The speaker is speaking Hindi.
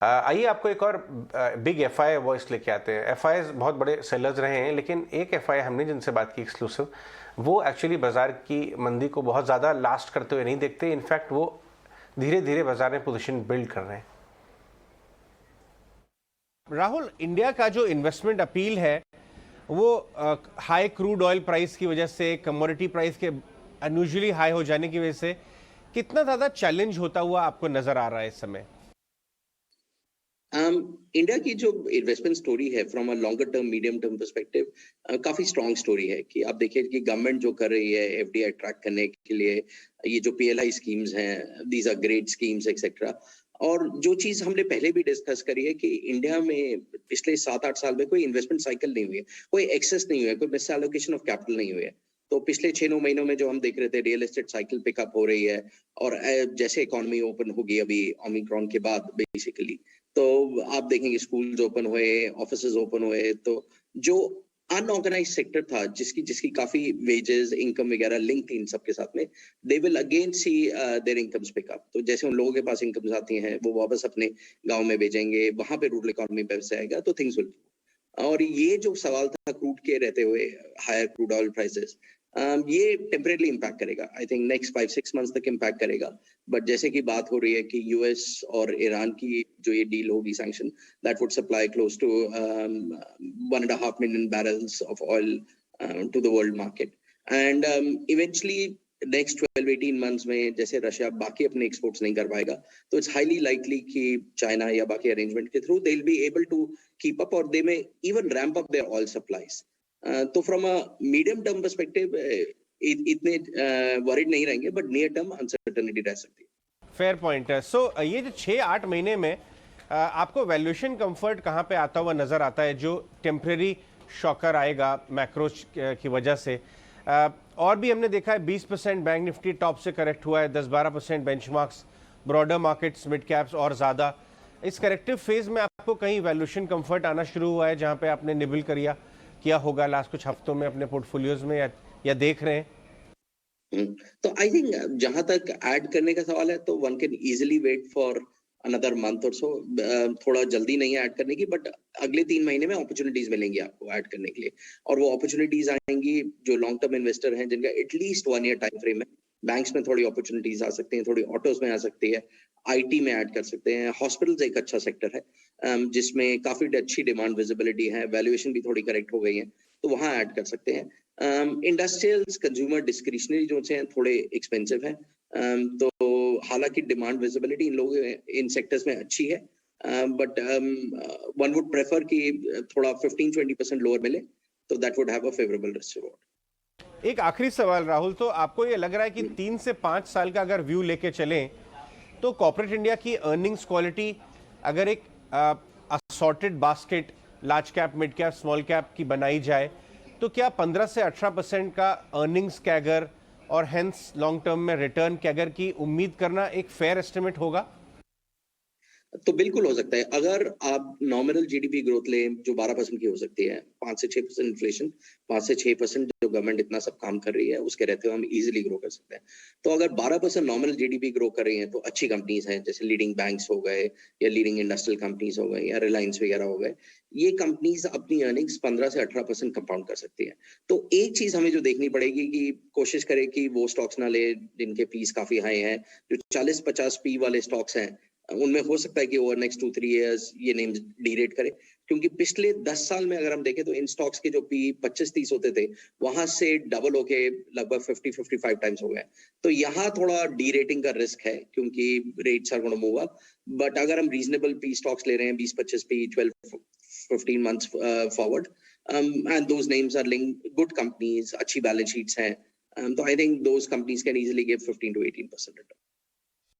आइए आपको एक और बिग एफआई वॉइस लेके आते हैं। एफआई बहुत बड़े सेलर्स रहे हैं, लेकिन एक एफआई हमने जिनसे बात की एक्सक्लूसिव, वो एक्चुअली बाजार की मंदी को बहुत ज़्यादा लास्ट करते हुए नहीं देखते। इनफैक्ट वो धीरे धीरे बाजार में पोजीशन बिल्ड कर रहे हैं। राहुल, इंडिया का जो इन्वेस्टमेंट अपील है वो हाई क्रूड ऑयल प्राइस की वजह से, कमोडिटी प्राइस के अनयूजुअली हाई हो जाने की वजह से कितना ज़्यादा चैलेंज होता हुआ आपको नजर आ रहा है इस समय? इंडिया की जो इन्वेस्टमेंट स्टोरी है from a longer term medium term perspective काफी स्ट्रॉन्ग स्टोरी है कि आप देखिए कि गवर्नमेंट जो कर रही है एफडीआई अट्रैक्ट करने के लिए, ये जो पीएलआई स्कीम्स हैं, these are great schemes etcetera. और जो चीज हमने पहले भी डिस्कस करी है कि इंडिया में पिछले 7-8 साल में कोई इन्वेस्टमेंट साइकिल नहीं हुई है, कोई एक्सेस नहीं हुआ है, कोई मिस एलोकेशन ऑफ कैपिटल नहीं हुई है। तो पिछले 6-9 महीनों में जो हम देख रहे थे, रियल एस्टेट साइकिल पिकअप हो रही है। और जैसे इकोनॉमी ओपन होगी अभी ओमिक्रॉन के बाद बेसिकली, तो आप देखेंगे स्कूल्स ओपन हुए, ऑफिसेज ओपन हुए, तो जो अनऑर्गेनाइज सेक्टर था, जिसकी जिसकी काफी वेजेस इनकम वगैरह लिंक थी इन सबके साथ में, they will again see their incomes pick up. तो जैसे उन लोगों के पास इनकम्स आती हैं, वो वापस अपने गांव में भेजेंगे, वहां पे रूरल इकोनॉमी पैसे आएगा, तो थिंग्स विल। और ये जो सवाल था क्रूड के रहते हुए, हायर क्रूड ऑयल प्राइसेस, ये टेम्परेली इम्पैक्ट करेगा। आई थिंक नेक्स्ट 5-6 मंथ्स तक इम्पैक्ट करेगा। बट जैसे कि बात हो रही है कि यूएस और ईरान की जो ये डील होगी sanction, that would supply close to 1.5 million barrels of oil to the world market. And eventually next 12-18 months में जैसे रशिया बाकी अपने एक्सपोर्ट्स नहीं कर पाएगा, तो इट्स हाईली लाइकली कि चाइना या बाकी अरेंजमेंट के through they will be able to keep up, और they may even ramp up their oil supplies. तो from a medium term perspective इतने वरीड नहीं रहेंगे, बट नियर टर्म अनसर्टेनिटी रह सकती है। फेयर पॉइंट है। सो ये जो 6-8 महीने में आपको वैल्यूएशन कंफर्ट कहाँ पे आता हुआ नजर आता है, जो टेम्परेरी शॉकर आएगा मैक्रोज की वजह से? और भी हमने देखा है 20% बैंक निफ्टी टॉप से करेक्ट हुआ है, 10-12% benchmarks, broader markets, mid caps और ज़्यादा। इस करेक्टिव फेज में आपको कहीं वैल्यूएशन कंफर्ट आना शुरू हुआ है, जहां पे आपने निबल किया होगा लास्ट कुछ हफ्तों में अपने पोर्टफोलियोज में, या देख रहे हैं? तो आई थिंक जहां तक ऐड करने का सवाल है, तो one can easily wait for another month or so. थोड़ा जल्दी नहीं ऐड करने की, बट अगले 3 महीने में अपॉर्चुनिटीज मिलेंगी आपको ऐड करने के लिए। और वो अपॉर्चुनिटीज आएंगी जो लॉन्ग टर्म इन्वेस्टर हैं, जिनका एटलीस्ट 1 ईयर टाइम फ्रेम है। बैंक्स में थोड़ी अपॉर्चुनिटीज आ सकती हैं, थोड़ी ऑटोज में आ सकती है, आईटी में ऐड कर सकते हैं। हॉस्पिटल्स एक अच्छा सेक्टर है जिसमें काफी अच्छी डिमांड विजिबिलिटी है, वैल्यूएशन भी थोड़ी करेक्ट हो गई है, तो वहां ऐड कर सकते हैं। इंडस्ट्रियल्स, कंज्यूमर डिस्क्रिशनरी जो हैं, थोड़े एक्सपेंसिव हैं। तो हालांकि डिमांड विजिबिलिटी इन लोगों इन सेक्टर्स में अच्छी है, बट वन वुड प्रेफर कि थोड़ा 15-20% लोअर मिले, तो that would have a favourable risk reward. एक आखिरी सवाल राहुल, तो आपको ये लग रहा है कि 3 से 5 साल का अगर व्यू लेके चलें, तो कॉर्पोरेट इंडिया की अर्निंग्स क्वालिटी अगर एक assorted basket large cap, mid cap, small cap की बनाई जाए, तो क्या 15 से 18% का अर्निंग्स कैगर और हेंस लॉन्ग टर्म में रिटर्न कैगर की उम्मीद करना एक फेयर एस्टिमेट होगा? तो बिल्कुल हो सकता है। अगर आप नॉमिनल जीडीपी ग्रोथ लें जो 12% की हो सकती है, 5 से 6% इन्फ्लेशन, 5 से 6% जो गवर्नमेंट इतना सब काम कर रही है उसके रहते हुए हम इजीली ग्रो कर सकते हैं। तो अगर 12% नॉमिनल जीडीपी ग्रो कर रही है, तो अच्छी कंपनीज हैं, जैसे लीडिंग बैंक्स हो गए, या लीडिंग इंडस्ट्रियल कंपनीज हो गए, या रिलायंस वगैरह हो गए। ये कंपनीज अपनी अर्निंग्स 15 से 18% कंपाउंड कर सकती है। तो एक चीज हमें जो देखनी पड़ेगी कि कोशिश करें कि वो स्टॉक्स ना ले जिनके पीस काफी हाई हैं। जो 40-50 पी वाले स्टॉक्स हैं, उनमें हो सकता है कि ओवर नेक्स्ट 2-3 इयर्स ये नेम्स डीरेट करे, क्योंकि पिछले 10 साल में अगर हम देखें तो इन स्टॉक्स के जो पी 25-30 होते थे, वहां से डबल होके लगभग 50-55 टाइम्स हो गए। तो यहाँ थोड़ा डीरेटिंग का रिस्क है, क्योंकि rates are gonna move up. But अगर हम रीजनेबल पी स्टॉक्स ले रहे हैं, 20-25 P 12-15 months forward, and those names are linked good companies, अच्छी बैलेंस शीट्स हैं, तो I think those companies can easily give 15 to 18% return.